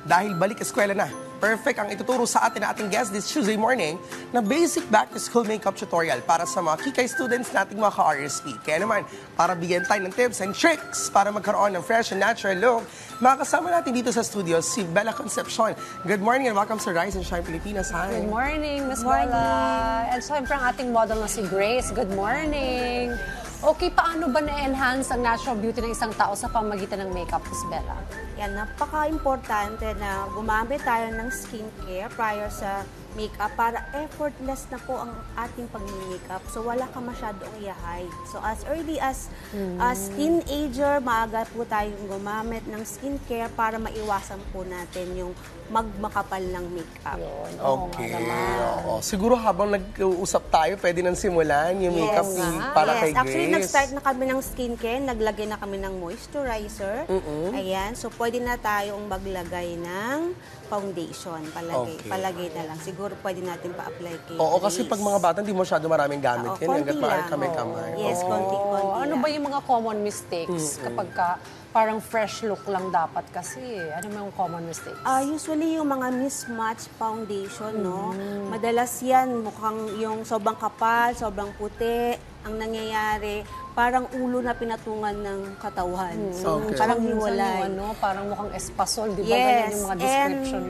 Dahil balik eskwela na, perfect ang ituturo sa atin na ating guest this Tuesday morning na basic back-to-school makeup tutorial para sa mga Kikay students nating mga ka-RSP. Kaya naman, para bigyan tayo ng tips and tricks para magkaroon ng fresh and natural look, makakasama natin dito sa studio si Bella Concepcion. Good morning and welcome sa Rise and Shine Pilipinas. Hi! Good morning, Miss Bella. And syempre ang ating model na si Grace. Good morning. Okay, paano ba na-enhance ang natural beauty ng isang tao sa pamamagitan ng makeup, Miss Bella? Yan, napaka-importante na gumamit tayo ng skincare prior sa makeup para effortless na po ang ating pag-makeup. So, wala ka masyadong i-hide. So, as early as teenager, maaga po tayong gumamit ng skincare para maiwasan po natin yung magmakapal ng makeup. Okay. Oo. Siguro habang nag-uusap tayo, pwede nang simulan yung makeup para kay Grace. Actually, nag-start na kami ng skincare. Naglagay na kami ng moisturizer. Ayan. So, pwede na tayong maglagay ng foundation. Palagay na lang. Siguro pwede natin pa-apply kay Oo, Grace. kasi pag mga bata, hindi masyado maraming gamit yan. konti Hanggat maaari lang. kamay-kamay. Yes, konti-konti Ano lang. ba yung mga common mistakes kapag parang fresh look lang dapat kasi? Ano yung common mistakes? Usually yung mga mismatch foundation, no? Madalas yan, mukhang yung sobrang kapal, sobrang puti. Ang nangyayari, parang ulo na pinatungan ng katawan. So, parang hiwalay. Parang mukhang espasol, di ba? Ganyan yung mga description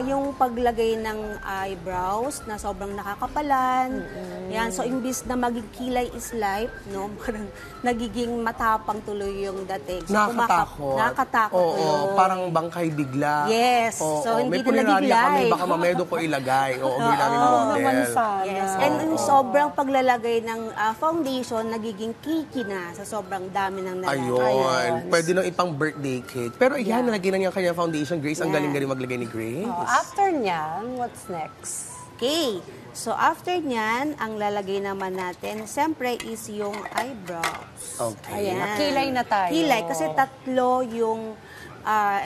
Yung paglagay ng eyebrows na sobrang nakakapalan. Yan, so imbis na maging kilay is life, no? Parang nagiging matapang tuloy yung dating. So, Nakakatakot. Nakakatakot tuloy. Parang bangkay bigla. Yes. So, hindi may na pulinarya naging kami, live. baka mamaya doon ko ilagay. Oo, gawin namin model. Yes. And yung sobrang paglalagay ng foundation, nagiging kiki na sa sobrang dami ng nalagay. Ayun. Pwede nang ipang birthday cake. Pero ayan, nalagyan na niya kanya foundation. Grace, ang galing-galing maglagay ni Grace. After nyan, what's next? Okay. So, after nyan, ang lalagay naman natin, siyempre, is yung eyebrows. Okay. Ayan. Kilay na tayo. Kilay. Kasi tatlo yung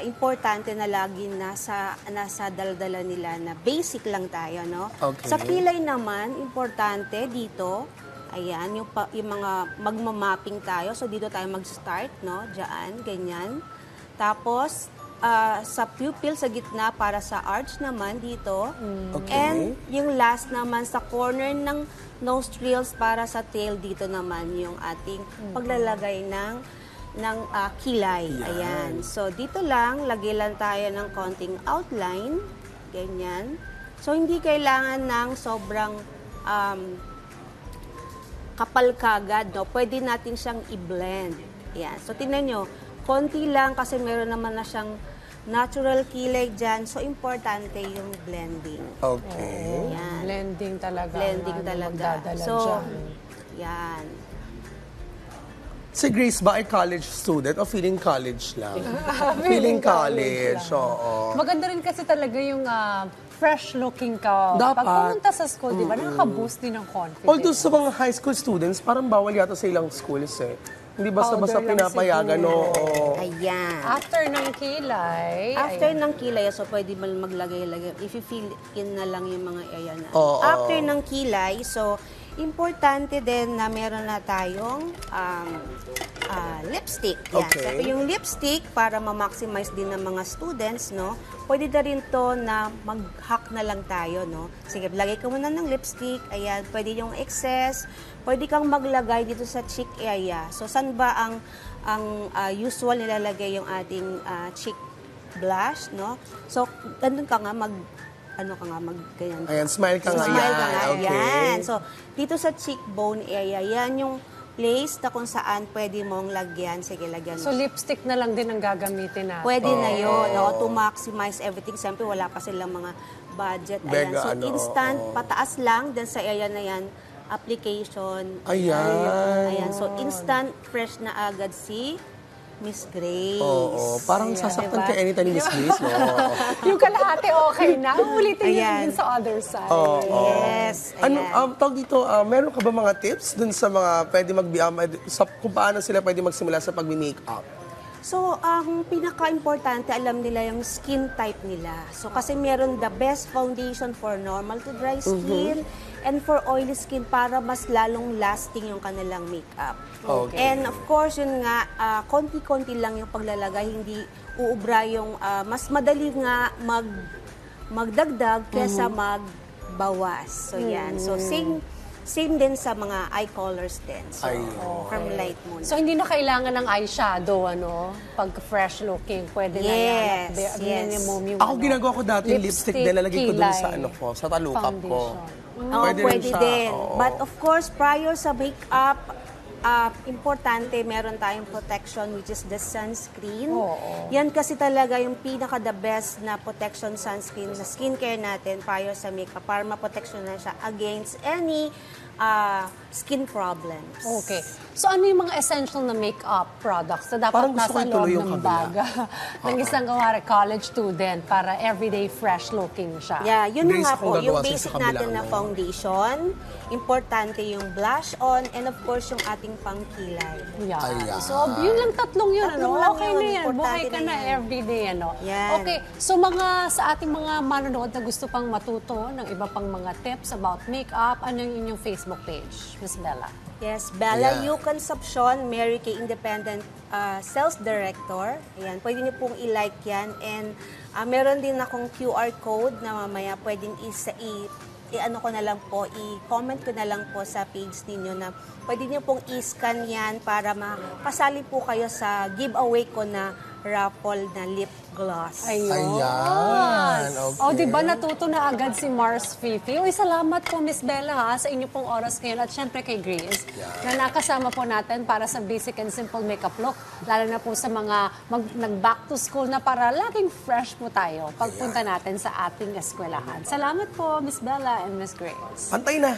importante na lagi nasa daldala nila na basic lang tayo, no? Okay. Sa kilay naman, importante dito, ayan, yung mga magmamapping tayo. So, dito tayo mag-start, no? Diyan, ganyan. Tapos, sa pupil, sa gitna, para sa arch naman dito. Okay. And yung last naman, sa corner ng nostrils, para sa tail, dito naman yung ating paglalagay ng kilay. Ayan. So, dito lang, lagay lang tayo ng konting outline. Ganyan. So, hindi kailangan ng sobrang kapal kagad, no? Pwede natin siyang i-blend. Ayan. So, tingnan nyo, konti lang kasi meron naman na siyang natural kilay dyan. So, importante yung blending. Okay. Ayan. Blending talaga. Blending talaga. Magdadala So, dyan. yan. Si Grace ba ay college student o feeling college lang? Feeling college, oo. Maganda rin kasi talaga yung fresh looking ka. Dapat. Pag pumunta sa school, di ba, nakaka-boost din ng confidence. Although sa mga high school students, parang bawal yata sa ilang schools eh. Hindi basta-basta Powder lang pinapayagan, siguro. oo. Ayan. After ng kilay, After ng kilay, so pwede mo maglagay-lagay. If you fill in na lang yung mga area na. Oo. After ng kilay, so importante din na meron na tayong lipstick. Yan. Okay. So, yung lipstick, para ma-maximize din ng mga students, no, pwede na rin to na mag-hack na lang tayo, no. Sige, lagay ka muna ng lipstick. Ayan, pwede yung excess. Pwede kang maglagay dito sa cheek area. So, saan ba ang usual nilalagay yung ating cheek blush, no? So, ganun ka nga ganyan. Ayan, smile ka nga. Smile ka nga. Okay. Yan. So, dito sa cheekbone area, yan yung place na kung saan pwede mong lagyan. Sige, lagyan so mo. lipstick na lang din ang gagamitin natin. Pwede na yun, no? To maximize everything. Siyempre, wala pa silang mga budget. Ayan. Mega, So, instant, pataas lang, then sa area na yan, application. Ayan. So, instant, fresh na agad si Miss Grace. Oo, parang sasaktan ka anytime ni Miss Grace, no? Yung kalahati okay na. Ulitin yun Ayan. din sa other side. Yes. Ano, Ayan. tawag dito, meron ka ba mga tips dun sa mga pwede kung paano sila pwede magsimula sa pag-make-up? So, ang pinaka-importante, alam nila yung skin type nila. So, kasi meron the best foundation for normal to dry skin and for oily skin para mas lalong lasting yung kanilang makeup. Okay. And of course, yun nga, konti-konti lang yung paglalagay. Hindi uubra yung, mas madali nga magdagdag kesa magbawas. So yan. So same din sa mga eye colors din. So from light muna. So, hindi na kailangan ng eyeshadow, Pag fresh looking, pwede na yan. Yes, yes. Minimum yung, Ako ginagawa ko dati yung lipstick din, nalalagay ko dun sa sa talukap ko. Pwede siya. din. Oo. But of course, prior sa makeup, importante meron tayong protection which is the sunscreen. Yan kasi talaga yung pinaka the best na protection sunscreen na skincare natin prior sa makeup para maprotection na siya against any skin problems. Okay. So, ano yung mga essential na makeup products na dapat Parang gusto ko nasa ituloy loob yung ng kabila. baga ng isang college student para everyday fresh looking siya? Yeah, yun Grace, na nga kung po. Yung gagawa sa'yo basic sa kabila natin na mo. foundation, importante yung blush on, and of course yung ating pangkilay. Yan. Ayan. So, yun lang tatlong yun, Tatlong lang Okay yun. na yan. Importante Buhay ka na na yan. everyday, Yan. Okay. So, sa ating mga manonood na gusto pang matuto ng iba pang mga tips about makeup, ano yung inyong Facebook page, Miss Bella? Yes, Bella Ayan. Yu Concepcion, Mary Kay Independent Sales Director. Ayan, pwede niyo pong i-like yan. And meron din akong QR code na mamaya pwedeng i-ano ko na lang po, i-comment ko na lang po sa page ninyo na pwede niyo pong i-scan yan para makasali po kayo sa giveaway ko na raffle na lip gloss. Ayun. Ayan, okay. O, di ba natuto na agad si Mars Fifi? Uy, salamat po, Miss Bella, sa inyo pong oras ngayon. At syempre kay Grace, na nakasama po natin para sa basic and simple makeup look. Lalo na po sa mga nag-back to school na para laging fresh po tayo pagpunta natin sa ating eskwelahan. Salamat po, Miss Bella and Miss Grace. Pantay na.